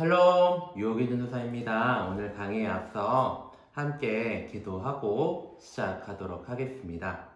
샬롬, 유혹의 전도사입니다. 오늘 강의에 앞서 함께 기도하고 시작하도록 하겠습니다.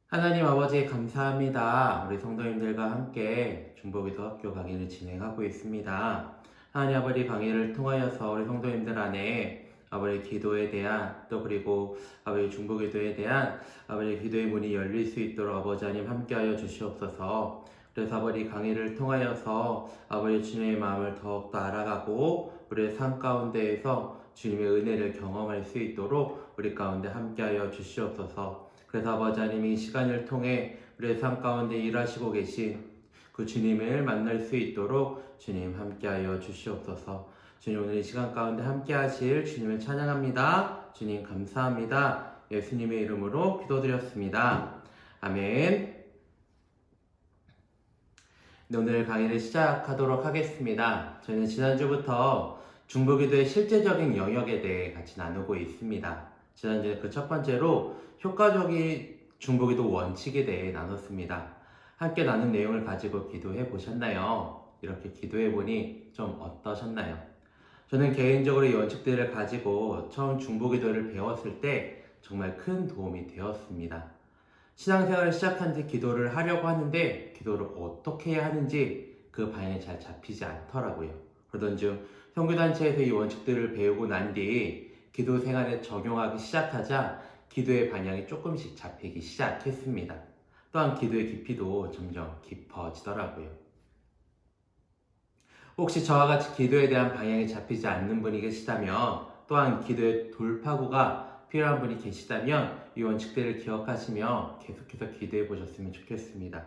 하나님 아버지 감사합니다. 우리 성도님들과 함께 중보기도학교 강의를 진행하고 있습니다. 하나님 아버지 강의를 통하여서 우리 성도님들 안에 아버지 기도에 대한 또 그리고 아버지 중보기도에 대한 아버지 기도의 문이 열릴 수 있도록 아버지 하나님 함께하여 주시옵소서. 그래서 아버지 강의를 통하여서 아버지 주님의 마음을 더욱더 알아가고 우리의 삶 가운데에서 주님의 은혜를 경험할 수 있도록 우리 가운데 함께하여 주시옵소서. 그래서 아버지 하나님 이 시간을 통해 우리의 삶 가운데 일하시고 계신 그 주님을 만날 수 있도록 주님 함께하여 주시옵소서. 주님 오늘 이 시간 가운데 함께하실 주님을 찬양합니다. 주님 감사합니다. 예수님의 이름으로 기도드렸습니다. 아멘. 네, 오늘 강의를 시작하도록 하겠습니다. 저희는 지난주부터 중보기도의 실제적인 영역에 대해 같이 나누고 있습니다. 지난주에 그 첫 번째로 효과적인 중보기도 원칙에 대해 나눴습니다. 함께 나눈 내용을 가지고 기도해 보셨나요? 이렇게 기도해 보니 좀 어떠셨나요? 저는 개인적으로 이 원칙들을 가지고 처음 중보기도를 배웠을 때 정말 큰 도움이 되었습니다. 신앙생활을 시작한 뒤 기도를 하려고 하는데 기도를 어떻게 해야 하는지 그 방향이 잘 잡히지 않더라고요. 그러던 중 선교단체에서 이 원칙들을 배우고 난 뒤 기도 생활에 적용하기 시작하자 기도의 방향이 조금씩 잡히기 시작했습니다. 또한 기도의 깊이도 점점 깊어지더라고요. 혹시 저와 같이 기도에 대한 방향이 잡히지 않는 분이 계시다면, 또한 기도의 돌파구가 필요한 분이 계시다면 이 원칙들을 기억하시며 계속해서 기도해 보셨으면 좋겠습니다.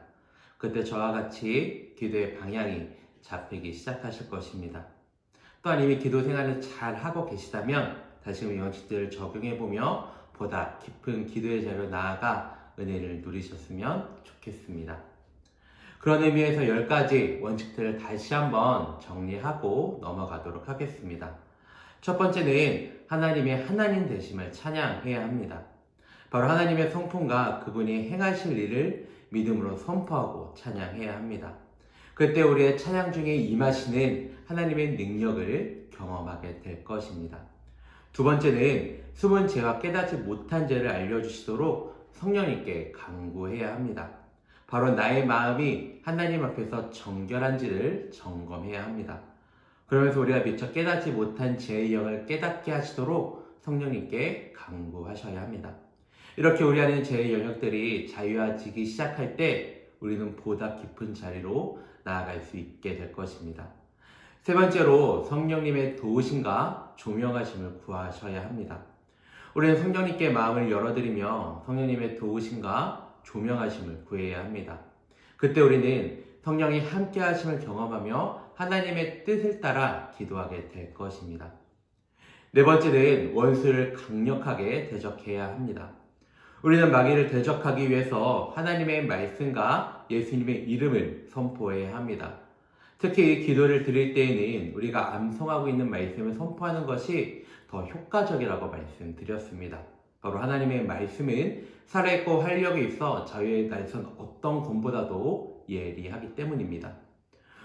그때 저와 같이 기도의 방향이 잡히기 시작하실 것입니다. 또한 이미 기도 생활을 잘 하고 계시다면 다시금 이 원칙들을 적용해 보며 보다 깊은 기도의 자리로 나아가 은혜를 누리셨으면 좋겠습니다. 그런 의미에서 10가지 원칙들을 다시 한번 정리하고 넘어가도록 하겠습니다. 첫 번째는 하나님의 하나님 되심을 찬양해야 합니다. 바로 하나님의 성품과 그분이 행하실 일을 믿음으로 선포하고 찬양해야 합니다. 그때 우리의 찬양 중에 임하시는 하나님의 능력을 경험하게 될 것입니다. 두 번째는 숨은 죄와 깨닫지 못한 죄를 알려주시도록 성령님께 간구해야 합니다. 바로 나의 마음이 하나님 앞에서 정결한지를 점검해야 합니다. 그러면서 우리가 미처 깨닫지 못한 죄의 영을 깨닫게 하시도록 성령님께 간구하셔야 합니다. 이렇게 우리 안에 죄의 영역들이 자유화지기 시작할 때 우리는 보다 깊은 자리로 나아갈 수 있게 될 것입니다. 세 번째로 성령님의 도우심과 조명하심을 구하셔야 합니다. 우리는 성령님께 마음을 열어드리며 성령님의 도우심과 조명하심을 구해야 합니다. 그때 우리는 성령이 함께 하심을 경험하며 하나님의 뜻을 따라 기도하게 될 것입니다. 네 번째는 원수를 강력하게 대적해야 합니다. 우리는 마귀를 대적하기 위해서 하나님의 말씀과 예수님의 이름을 선포해야 합니다. 특히 기도를 드릴 때에는 우리가 암송하고 있는 말씀을 선포하는 것이 더 효과적이라고 말씀드렸습니다. 바로 하나님의 말씀은 살아있고 활력이 있어 자유의 날선 어떤 검보다도 예리하기 때문입니다.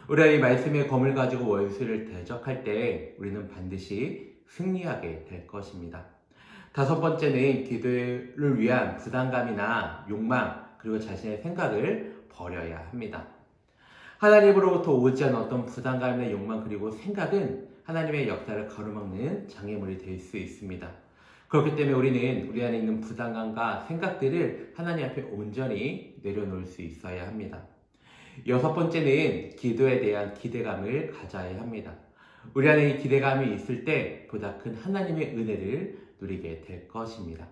우리가 이 말씀의 검을 가지고 원수를 대적할 때 우리는 반드시 승리하게 될 것입니다. 다섯 번째는 기도를 위한 부담감이나 욕망 그리고 자신의 생각을 버려야 합니다. 하나님으로부터 오지 않은 어떤 부담감이나 욕망 그리고 생각은 하나님의 역사를 가로막는 장애물이 될 수 있습니다. 그렇기 때문에 우리는 우리 안에 있는 부담감과 생각들을 하나님 앞에 온전히 내려놓을 수 있어야 합니다. 여섯 번째는 기도에 대한 기대감을 가져야 합니다. 우리 안에 이 기대감이 있을 때 보다 큰 하나님의 은혜를 누리게 될 것입니다.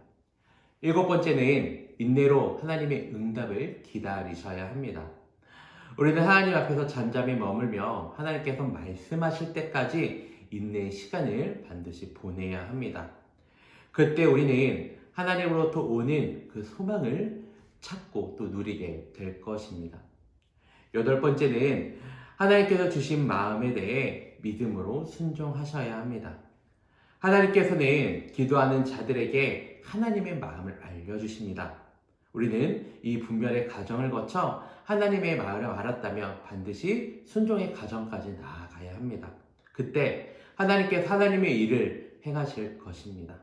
일곱 번째는 인내로 하나님의 응답을 기다리셔야 합니다. 우리는 하나님 앞에서 잠잠히 머물며 하나님께서 말씀하실 때까지 인내의 시간을 반드시 보내야 합니다. 그때 우리는 하나님으로부터 오는 그 소망을 찾고 또 누리게 될 것입니다. 여덟 번째는 하나님께서 주신 마음에 대해 믿음으로 순종하셔야 합니다. 하나님께서는 기도하는 자들에게 하나님의 마음을 알려주십니다. 우리는 이 분별의 과정을 거쳐 하나님의 마음을 알았다면 반드시 순종의 과정까지 나아가야 가야 합니다. 그때 하나님께서 하나님의 일을 행하실 것입니다.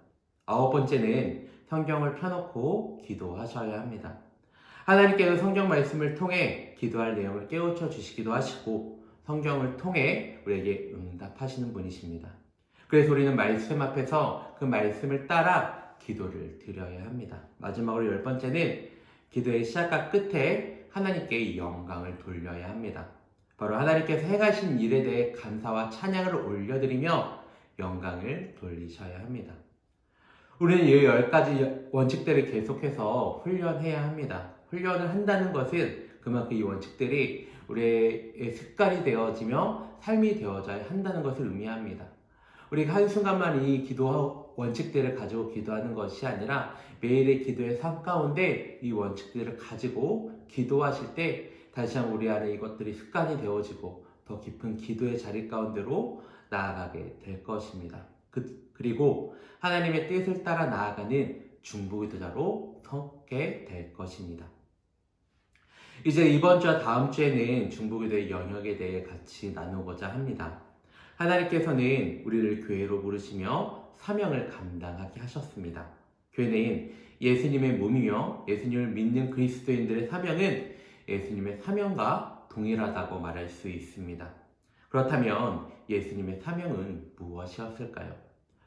9번째는 성경을 펴놓고 기도하셔야 합니다. 하나님께서 성경 말씀을 통해 기도할 내용을 깨우쳐 주시기도 하시고 성경을 통해 우리에게 응답하시는 분이십니다. 그래서 우리는 말씀 앞에서 그 말씀을 따라 기도를 드려야 합니다. 마지막으로 10번째는 기도의 시작과 끝에 하나님께 영광을 돌려야 합니다. 바로 하나님께서 행하신 일에 대해 감사와 찬양을 올려드리며 영광을 돌리셔야 합니다. 우리는 이 10가지 원칙들을 계속해서 훈련해야 합니다. 훈련을 한다는 것은 그만큼 이 원칙들이 우리의 습관이 되어지며 삶이 되어져야 한다는 것을 의미합니다. 우리가 한순간만 이 기도 원칙들을 가지고 기도하는 것이 아니라 매일의 기도의 삶 가운데 이 원칙들을 가지고 기도하실 때 다시 한번 우리 안에 이것들이 습관이 되어지고 더 깊은 기도의 자리 가운데로 나아가게 될 것입니다. 그리고 하나님의 뜻을 따라 나아가는 중보기도자로 서게 될 것입니다. 이제 이번 주와 다음 주에는 중보기도의 영역에 대해 같이 나누고자 합니다. 하나님께서는 우리를 교회로 부르시며 사명을 감당하게 하셨습니다. 교회는 예수님의 몸이며 예수님을 믿는 그리스도인들의 사명은 예수님의 사명과 동일하다고 말할 수 있습니다. 그렇다면 예수님의 사명은 무엇이었을까요?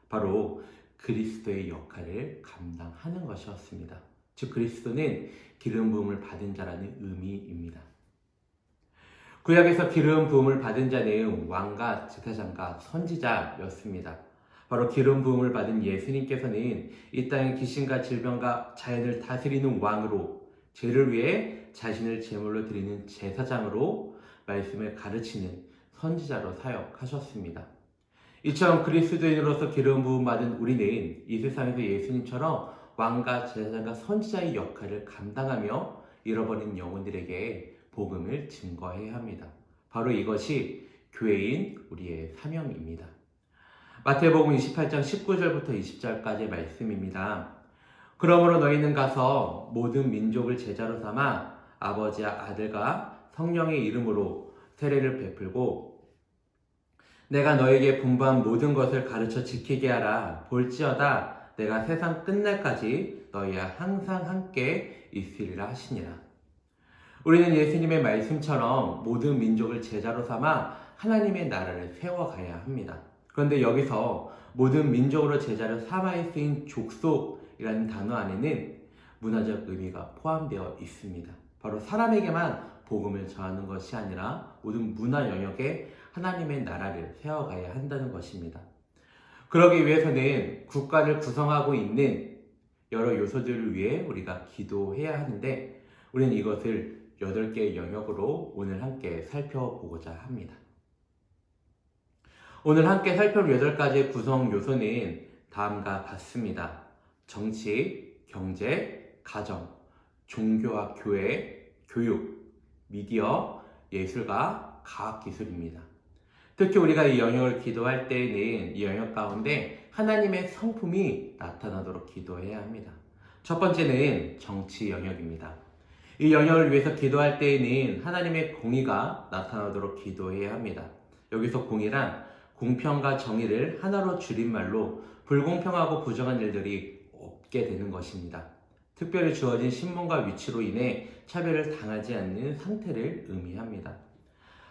바로 그리스도의 역할을 감당하는 것이었습니다. 즉 그리스도는 기름 부음을 받은 자라는 의미입니다. 구약에서 기름 부음을 받은 자는 왕과 제사장과 선지자였습니다. 바로 기름 부음을 받은 예수님께서는 이 땅의 귀신과 질병과 자연을 다스리는 왕으로 죄를 위해 자신을 제물로 드리는 제사장으로 말씀을 가르치는 선지자로 사역하셨습니다. 이처럼 그리스도인으로서 기름 부음 받은 우리는 이 세상에서 예수님처럼 왕과 제사장과 선지자의 역할을 감당하며 잃어버린 영혼들에게 복음을 증거해야 합니다. 바로 이것이 교회인 우리의 사명입니다. 마태복음 28장 19절부터 20절까지의 말씀입니다. 그러므로 너희는 가서 모든 민족을 제자로 삼아 아버지와 아들과 성령의 이름으로 세례를 베풀고 내가 너에게 분부한 모든 것을 가르쳐 지키게 하라. 볼지어다 내가 세상 끝날까지 너희와 항상 함께 있으리라 하시니라. 우리는 예수님의 말씀처럼 모든 민족을 제자로 삼아 하나님의 나라를 세워가야 합니다. 그런데 여기서 모든 민족으로 제자를 삼아에 쓰인 족속이라는 단어 안에는 문화적 의미가 포함되어 있습니다. 바로 사람에게만 복음을 전하는 것이 아니라 모든 문화 영역에 하나님의 나라를 세워가야 한다는 것입니다. 그러기 위해서는 국가를 구성하고 있는 여러 요소들을 위해 우리가 기도해야 하는데 우리는 이것을 8개의 영역으로 오늘 함께 살펴보고자 합니다. 오늘 함께 살펴볼 8가지의 구성 요소는 다음과 같습니다. 정치, 경제, 가정, 종교와 교회, 교육, 미디어, 예술과 과학기술입니다. 특히 우리가 이 영역을 기도할 때에는 이 영역 가운데 하나님의 성품이 나타나도록 기도해야 합니다. 첫 번째는 정치 영역입니다. 이 영역을 위해서 기도할 때에는 하나님의 공의가 나타나도록 기도해야 합니다. 여기서 공의란 공평과 정의를 하나로 줄임말로 불공평하고 부정한 일들이 없게 되는 것입니다. 특별히 주어진 신분과 위치로 인해 차별을 당하지 않는 상태를 의미합니다.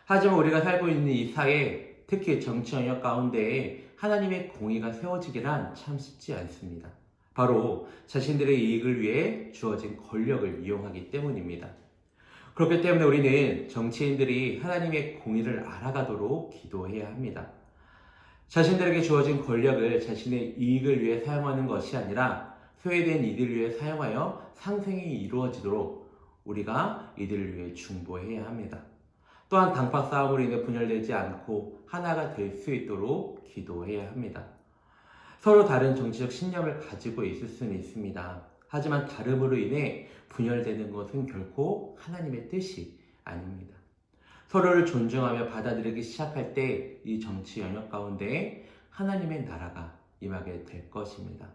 하지만 우리가 살고 있는 이 사회, 특히 정치 영역 가운데에 하나님의 공의가 세워지기란 참 쉽지 않습니다. 바로 자신들의 이익을 위해 주어진 권력을 이용하기 때문입니다. 그렇기 때문에 우리는 정치인들이 하나님의 공의를 알아가도록 기도해야 합니다. 자신들에게 주어진 권력을 자신의 이익을 위해 사용하는 것이 아니라 소외된 이들을 위해 사용하여 상생이 이루어지도록 우리가 이들을 위해 중보해야 합니다. 또한 당파 싸움으로 인해 분열되지 않고 하나가 될 수 있도록 기도해야 합니다. 서로 다른 정치적 신념을 가지고 있을 수는 있습니다. 하지만 다름으로 인해 분열되는 것은 결코 하나님의 뜻이 아닙니다. 서로를 존중하며 받아들이기 시작할 때 이 정치 영역 가운데 하나님의 나라가 임하게 될 것입니다.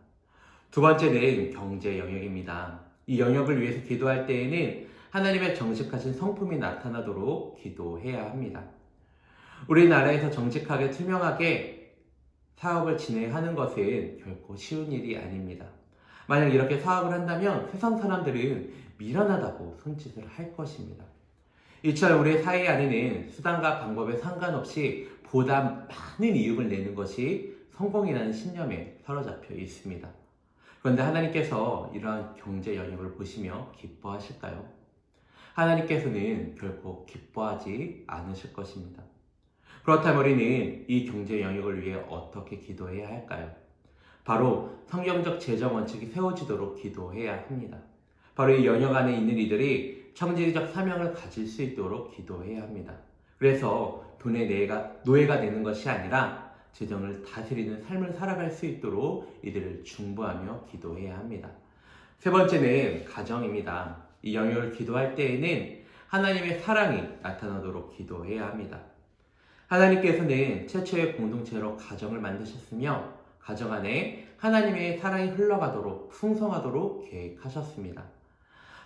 두 번째는 경제 영역입니다. 이 영역을 위해서 기도할 때에는 하나님의 정직하신 성품이 나타나도록 기도해야 합니다. 우리나라에서 정직하게 투명하게 사업을 진행하는 것은 결코 쉬운 일이 아닙니다. 만약 이렇게 사업을 한다면 세상 사람들은 미련하다고 손짓을 할 것입니다. 이처럼 우리의 사회 안에는 수단과 방법에 상관없이 보다 많은 이익을 내는 것이 성공이라는 신념에 사로잡혀 있습니다. 그런데 하나님께서 이러한 경제 영역을 보시며 기뻐하실까요? 하나님께서는 결코 기뻐하지 않으실 것입니다. 그렇다면 우리는 이 경제 영역을 위해 어떻게 기도해야 할까요? 바로 성경적 재정 원칙이 세워지도록 기도해야 합니다. 바로 이 영역 안에 있는 이들이 청지기적 사명을 가질 수 있도록 기도해야 합니다. 그래서 돈의 노예가 되는 것이 아니라 재정을 다스리는 삶을 살아갈 수 있도록 이들을 중보하며 기도해야 합니다. 세 번째는 가정입니다. 이 영역을 기도할 때에는 하나님의 사랑이 나타나도록 기도해야 합니다. 하나님께서는 최초의 공동체로 가정을 만드셨으며 가정 안에 하나님의 사랑이 흘러가도록 풍성하도록 계획하셨습니다.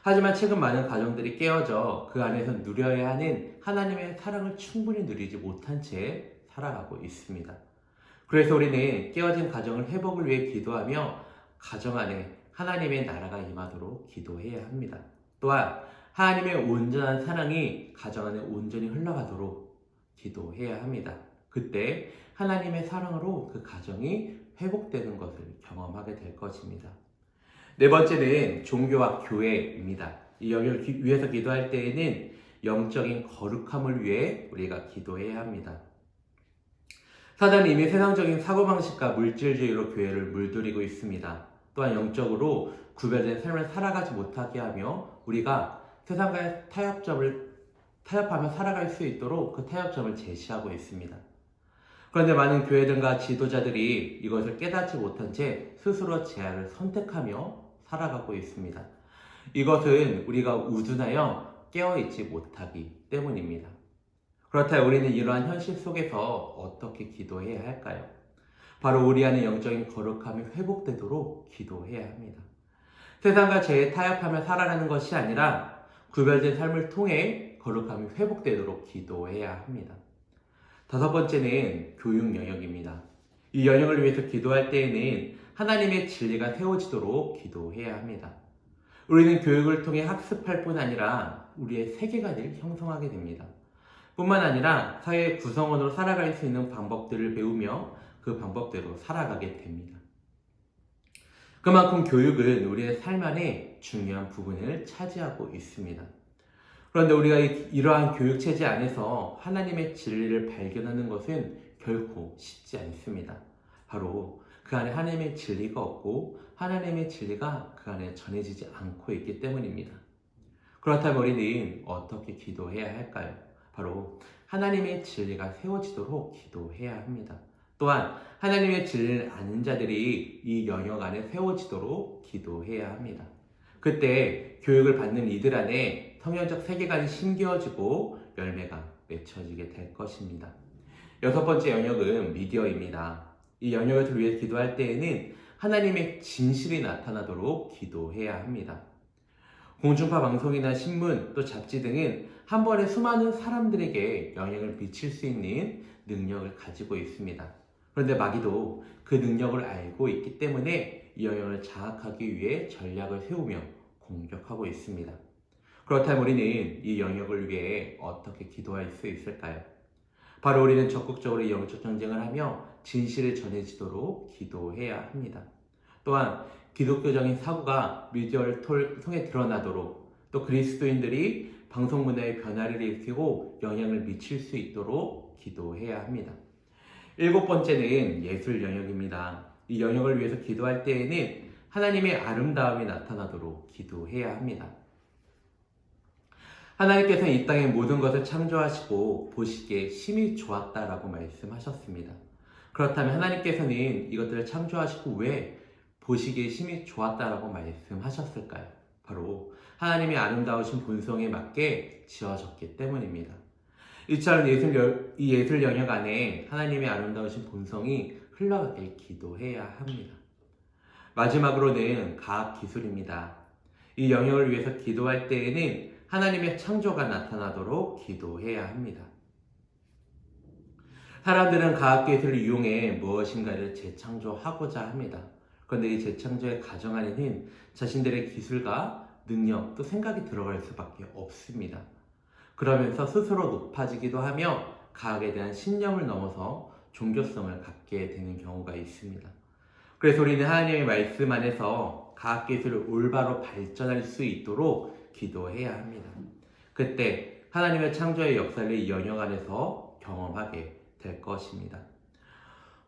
하지만 최근 많은 가정들이 깨어져 그 안에서 누려야 하는 하나님의 사랑을 충분히 누리지 못한 채 살아가고 있습니다. 그래서 우리는 깨어진 가정을 회복을 위해 기도하며 가정 안에 하나님의 나라가 임하도록 기도해야 합니다. 또한 하나님의 온전한 사랑이 가정 안에 온전히 흘러가도록 기도해야 합니다. 그때 하나님의 사랑으로 그 가정이 회복되는 것을 경험하게 될 것입니다. 네 번째는 종교와 교회입니다. 이 영역을 위해서 기도할 때에는 영적인 거룩함을 위해 우리가 기도해야 합니다. 사단은 이미 세상적인 사고방식과 물질주의로 교회를 물들이고 있습니다. 또한 영적으로 구별된 삶을 살아가지 못하게 하며 우리가 세상과의 타협하며 살아갈 수 있도록 그 타협점을 제시하고 있습니다. 그런데 많은 교회들과 지도자들이 이것을 깨닫지 못한 채 스스로 제한을 선택하며 살아가고 있습니다. 이것은 우리가 우둔하여 깨어있지 못하기 때문입니다. 그렇다면 우리는 이러한 현실 속에서 어떻게 기도해야 할까요? 바로 우리 안에 영적인 거룩함이 회복되도록 기도해야 합니다. 세상과 죄에 타협하며 살아가는 것이 아니라 구별된 삶을 통해 거룩함이 회복되도록 기도해야 합니다. 다섯 번째는 교육 영역입니다. 이 영역을 위해서 기도할 때에는 하나님의 진리가 세워지도록 기도해야 합니다. 우리는 교육을 통해 학습할 뿐 아니라 우리의 세계관을 형성하게 됩니다. 뿐만 아니라 사회의 구성원으로 살아갈 수 있는 방법들을 배우며 그 방법대로 살아가게 됩니다. 그만큼 교육은 우리의 삶 안에 중요한 부분을 차지하고 있습니다. 그런데 우리가 이러한 교육체제 안에서 하나님의 진리를 발견하는 것은 결코 쉽지 않습니다. 바로 그 안에 하나님의 진리가 없고 하나님의 진리가 그 안에 전해지지 않고 있기 때문입니다. 그렇다면 우리는 어떻게 기도해야 할까요? 바로 하나님의 진리가 세워지도록 기도해야 합니다. 또한 하나님의 진리를 아는 자들이 이 영역 안에 세워지도록 기도해야 합니다. 그때 교육을 받는 이들 안에 성경적 세계관이 심겨지고 열매가 맺혀지게 될 것입니다. 여섯 번째 영역은 미디어입니다. 이 영역을 위해 기도할 때에는 하나님의 진실이 나타나도록 기도해야 합니다. 공중파 방송이나 신문 또 잡지 등은 한 번에 수많은 사람들에게 영향을 미칠 수 있는 능력을 가지고 있습니다. 그런데 마귀도 그 능력을 알고 있기 때문에 이 영역을 장악하기 위해 전략을 세우며 공격하고 있습니다. 그렇다면 우리는 이 영역을 위해 어떻게 기도할 수 있을까요? 바로 우리는 적극적으로 영적 전쟁을 하며 진실을 전해지도록 기도해야 합니다. 또한 기독교적인 사고가 미디어를 통해 드러나도록 또 그리스도인들이 방송 문화의 변화를 일으키고 영향을 미칠 수 있도록 기도해야 합니다. 일곱 번째는 예술 영역입니다. 이 영역을 위해서 기도할 때에는 하나님의 아름다움이 나타나도록 기도해야 합니다. 하나님께서는 이 땅의 모든 것을 창조하시고 보시기에 심히 좋았다라고 말씀하셨습니다. 그렇다면 하나님께서는 이것들을 창조하시고 왜 보시기에 심히 좋았다라고 말씀하셨을까요? 바로 하나님의 아름다우신 본성에 맞게 지어졌기 때문입니다. 이처럼 이 예술 영역 안에 하나님의 아름다우신 본성이 흘러가길 기도해야 합니다. 마지막으로는 과학 기술입니다. 이 영역을 위해서 기도할 때에는 하나님의 창조가 나타나도록 기도해야 합니다. 사람들은 과학기술을 이용해 무엇인가를 재창조하고자 합니다. 그런데 이 재창조의 과정 안에는 자신들의 기술과 능력 또 생각이 들어갈 수밖에 없습니다. 그러면서 스스로 높아지기도 하며 과학에 대한 신념을 넘어서 종교성을 갖게 되는 경우가 있습니다. 그래서 우리는 하나님의 말씀 안에서 과학기술을 올바로 발전할 수 있도록 기도해야 합니다. 그때 하나님의 창조의 역사를 이 영역 안에서 경험하게 될 것입니다.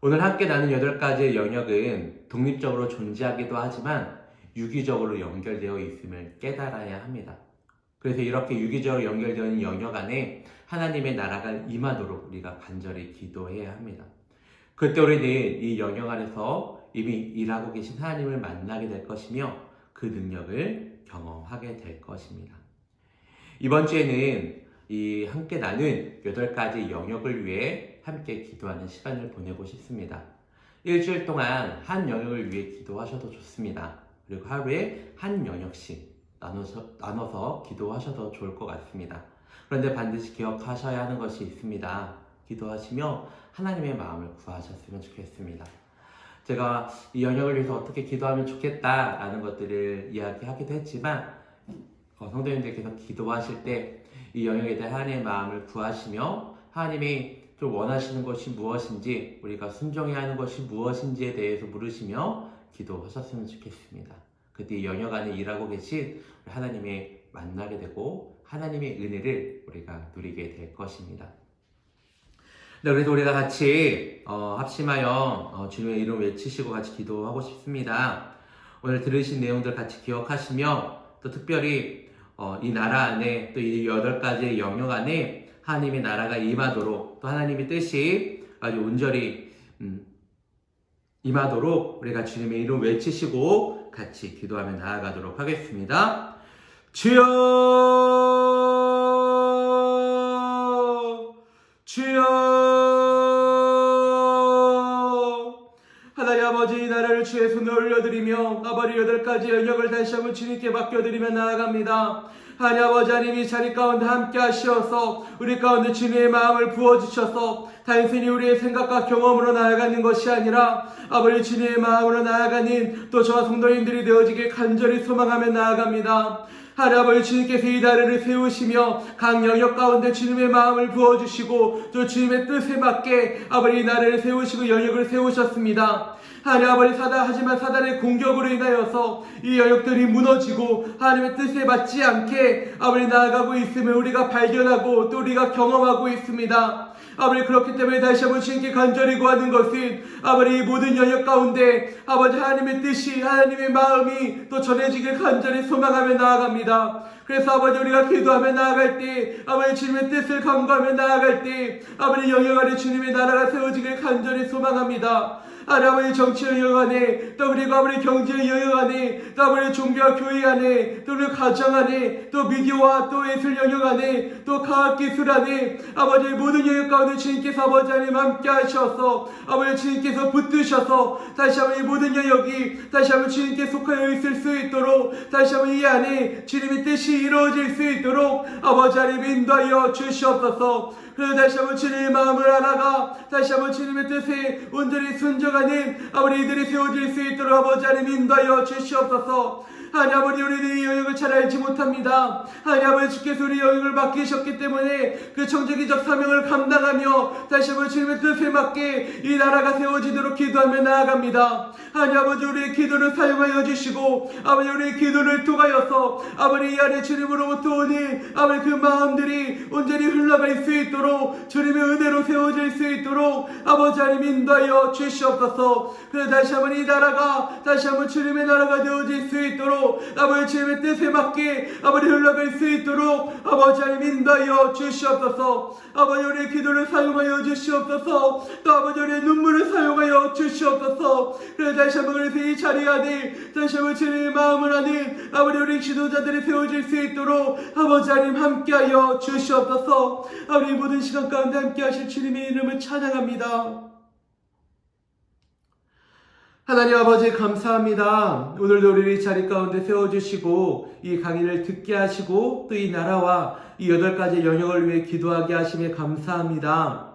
오늘 함께 나눈 8가지의 영역은 독립적으로 존재하기도 하지만 유기적으로 연결되어 있음을 깨달아야 합니다. 그래서 이렇게 유기적으로 연결되어 영역 안에 하나님의 나라가 임하도록 우리가 간절히 기도해야 합니다. 그때 우리는 이 영역 안에서 이미 일하고 계신 하나님을 만나게 될 것이며 그 능력을 경험하게 될 것입니다. 이번 주에는 이 함께 나눈 8가지 영역을 위해 함께 기도하는 시간을 보내고 싶습니다. 일주일 동안 한 영역을 위해 기도하셔도 좋습니다. 그리고 하루에 한 영역씩 나눠서 기도하셔도 좋을 것 같습니다. 그런데 반드시 기억하셔야 하는 것이 있습니다. 기도하시며 하나님의 마음을 구하셨으면 좋겠습니다. 제가 이 영역을 위해서 어떻게 기도하면 좋겠다라는 것들을 이야기하기도 했지만 성도님들께서 기도하실 때 이 영역에 대한 하나님의 마음을 구하시며 하나님이 좀 원하시는 것이 무엇인지 우리가 순종해야 하는 것이 무엇인지에 대해서 물으시며 기도하셨으면 좋겠습니다. 그때 이 영역 안에 일하고 계신 하나님의 만나게 되고 하나님의 은혜를 우리가 누리게 될 것입니다. 네, 그래서 우리가 같이 합심하여 주님의 이름 외치시고 같이 기도하고 싶습니다. 오늘 들으신 내용들 같이 기억하시며 또 특별히 이 나라 안에 또 이 8가지의 영역 안에 하나님의 나라가 임하도록 또 하나님의 뜻이 아주 온전히 임하도록 우리가 주님의 이름 외치시고 같이 기도하며 나아가도록 하겠습니다. 주여 주여 하나님 아버지 이 나라를 주의 손에 올려드리며 아버지 8가지 영역을 다시 한번 주님께 맡겨드리며 나아갑니다. 하나님 아버지 하나님 이 자리 가운데 함께 하시어서 우리 가운데 주님의 마음을 부어주셔서 단순히 우리의 생각과 경험으로 나아가는 것이 아니라 아버지 주님의 마음으로 나아가는 또 저와 성도님들이 되어지길 간절히 소망하며 나아갑니다. 하나님 아버지 주님께서 이 나라를 세우시며 각 영역 가운데 주님의 마음을 부어주시고 또 주님의 뜻에 맞게 아버지 이 나라를 세우시고 영역을 세우셨습니다. 하나님 아버지 하지만 사단의 공격으로 인하여서 이 영역들이 무너지고 하나님의 뜻에 맞지 않게 아버지 나아가고 있음을 우리가 발견하고 또 우리가 경험하고 있습니다. 아버지 그렇기 때문에 다시 한번 주님께 간절히 구하는 것은 아버지 이 모든 영역 가운데 아버지 하나님의 뜻이 하나님의 마음이 또 전해지길 간절히 소망하며 나아갑니다. 그래서 아버지 우리가 기도하며 나아갈 때 아버지 주님의 뜻을 간구하며 나아갈 때 아버지 영역 안에 주님의 나라가 세워지길 간절히 소망합니다. 아버지 정치의 영역 안에 또 그리고 아버지 경제의 영역 안에 또 아버지 종교와 교회 안에 또 우리 가정 안에 또 미디어와 또 예술 영역 안에 또 과학기술 안에 아버지 모든 영역 가운데 주님께서 아버지 하나님 함께 하셔서 아버지 주님께서 붙드셔서 다시 한번 이 모든 영역이 다시 한번 주님께 속하여 있을 수 있도록 다시 한번 이 안에 주님의 뜻이 이루어질 수 있도록 아버지 하나님 인도하여 주시옵소서. 그래서 다시 한번 주님의 마음을 알아가 다시 한번 주님의 뜻에 온전히 순종하는 아버지 이들이 세워질 수 있도록 아버지 하나님 인도하여 주시옵소서. 하나님 아버지 우리는 이 영역을 잘 알지 못합니다. 하나님 아버지 주께서 우리 영역을 맡기셨기 때문에 그 청지기적 사명을 감당하며 다시 한번 주님의 뜻에 맞게 이 나라가 세워지도록 기도하며 나아갑니다. 하나님 아버지 우리의 기도를 사용하여 주시고 아버지 우리의 기도를 통하여서 아버지 이 안에 주님으로부터 오는 아버지 그 마음들이 온전히 흘러갈 수 있도록 주님의 은혜로 세워질 수 있도록 아버지 하나님 인도하여 주시옵소서. 그래서 다시 한번 이 나라가 다시 한번 주님의 나라가 되어질 수 있도록 아버지 주님의 뜻에 맞게 아버지 흘러갈 수 있도록 아버지 하나님 인도하여 주시옵소서. 아버지 우리의 기도를 사용하여 주시옵소서. 또 아버지 우리의 눈물을 사용하여 주시옵소서. 그래서 다시 한번 그래서 이 자리 안에 다시 한번 주님의 마음을 아는 아버지 우리 지도자들이 세워질 수 있도록 아버지 하나님 함께하여 주시옵소서. 아버지 모든 시간 가운데 함께하실 주님의 이름을 찬양합니다. 하나님 아버지 감사합니다. 오늘도 우리를 이 자리 가운데 세워주시고 이 강의를 듣게 하시고 또 이 나라와 이 8가지 영역을 위해 기도하게 하심에 감사합니다.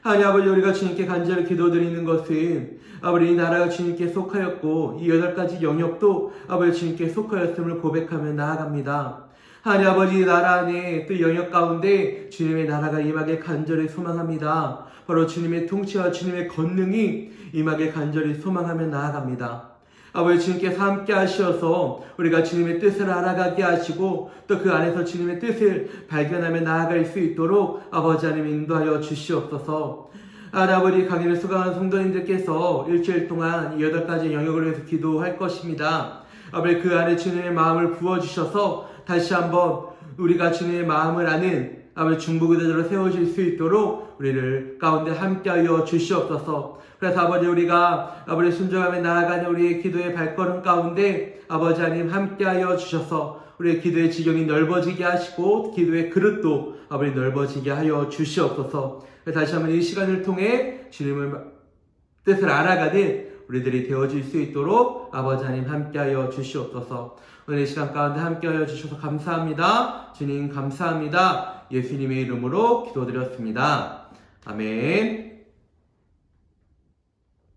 하나님 아버지, 우리가 주님께 간절히 기도드리는 것은 아버지 이 나라가 주님께 속하였고 이 8가지 영역도 아버지 주님께 속하였음을 고백하며 나아갑니다. 하나님 아버지, 이 나라 안에 또 영역 가운데 주님의 나라가 임하길 간절히 소망합니다. 바로 주님의 통치와 주님의 권능이 임하길 간절히 소망하며 나아갑니다. 아버지, 주님께서 함께 하시어서 우리가 주님의 뜻을 알아가게 하시고 또 그 안에서 주님의 뜻을 발견하며 나아갈 수 있도록 아버지 하나님 인도하여 주시옵소서. 아버지, 강의를 수강한 성도님들께서 일주일 동안 이 8가지 영역을 위해서 기도할 것입니다. 아버지, 그 안에 주님의 마음을 부어주셔서 다시 한번 우리가 주님의 마음을 아는 아버지 중보기도자로 세워질 수 있도록 우리를 가운데 함께하여 주시옵소서. 그래서 아버지, 우리가 아버지 순종하며 나아가는 우리의 기도의 발걸음 가운데 아버지 하나님 함께하여 주셔서 우리의 기도의 지경이 넓어지게 하시고 기도의 그릇도 아버지 넓어지게 하여 주시옵소서. 다시 한번 이 시간을 통해 주님의 뜻을 알아가는 우리들이 되어질 수 있도록 아버지 하나님 함께하여 주시옵소서. 오늘 이 시간 가운데 함께하여 주셔서 감사합니다. 주님 감사합니다. 예수님의 이름으로 기도드렸습니다. 아멘.